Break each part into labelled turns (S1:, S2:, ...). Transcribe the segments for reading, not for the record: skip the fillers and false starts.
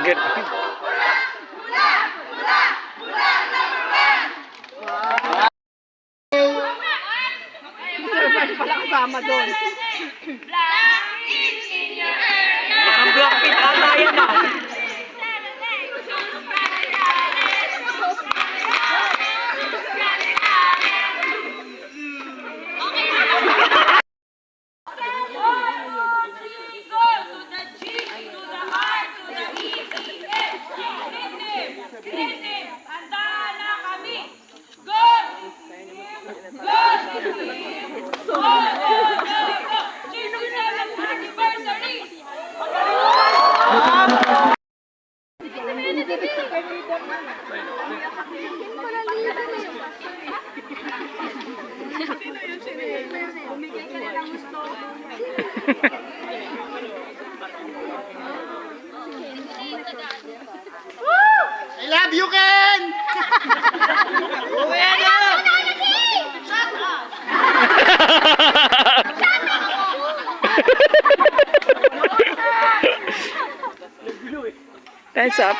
S1: Good.
S2: Pala kasama doon.
S1: Ang block pit ata yan na.
S2: I love you, Ken! Uwi na! Shut up!
S1: Time's up.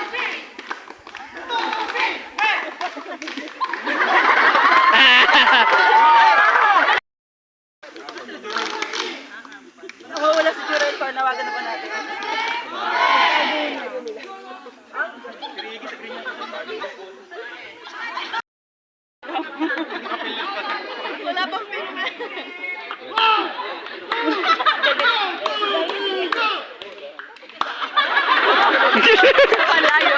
S2: Wala siguro ito. Nawagan na pa natin. Wala pang film. Palayo.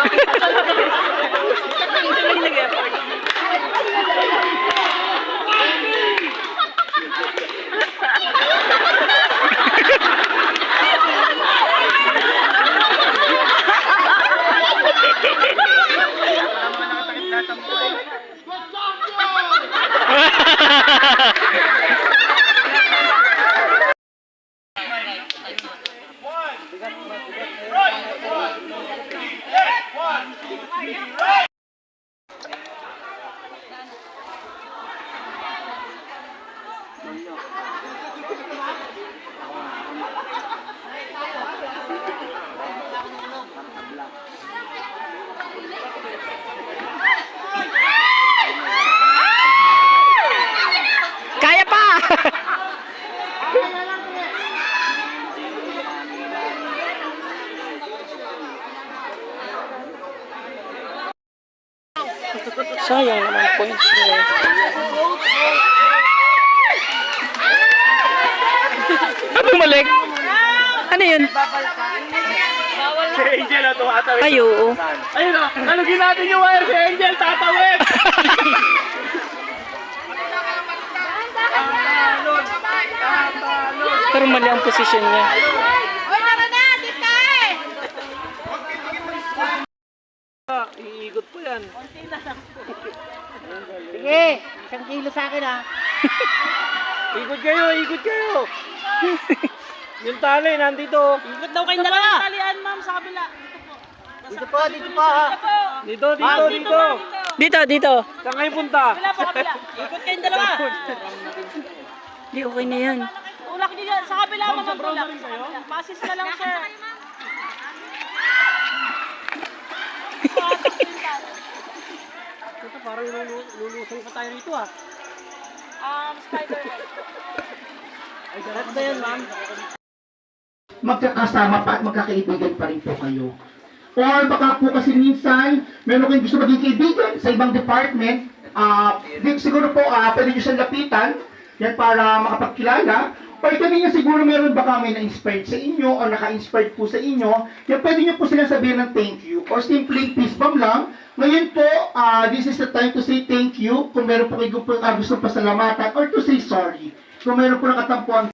S1: Kaya pa! Sayang naman points niya. Ano bumalik? Ano yun?
S3: Si Angel na tumatawid.
S1: Ay, oo.
S3: Ayun o, nalugin natin yung wire. Si Angel tatawid.
S1: Pero mali ang posisyon niya.
S2: Uy, tara na! Dito eh!
S3: Iigot po yan.
S2: Sige, 1 kilo sa akin ah.
S3: Ikot kayo, ikot kayo. Yung tali, nandito.
S2: Ikot daw kayong dalawa. Talian ma'am sa kabila. Dito po, dito po ha.
S3: Dito, dito, dito.
S1: Dito, dito.
S3: Saan kayo punta?
S2: Kabila po, kabila. Ikot kayong dalawa.
S1: Di, okay na yan.
S2: Ulak niyo dyan. Sa kabila ma'am ang ulak. Masis na lang sir.
S3: Ito, parang lulusong pa tayo rito ah.
S2: Spider.
S3: Ay, dapat ba yan, ma'am?
S4: Magkakasama pa at magkakaibigan pa rin po kayo. Or baka po kasi minsan, meron kayong gusto maging kaibigan sa ibang department, siguro po pwede nyo siyang lapitan, yan para makapagkilala. Or kami nyo siguro meron baka may na-inspired sa inyo o naka-inspired po sa inyo, yan pwede nyo po silang sabihin ng thank you or simpleng peace bomb lang. Ngayon po, this is the time to say thank you kung meron po kayo gusto pasalamatan or to say sorry. Kung meron po nakatampuan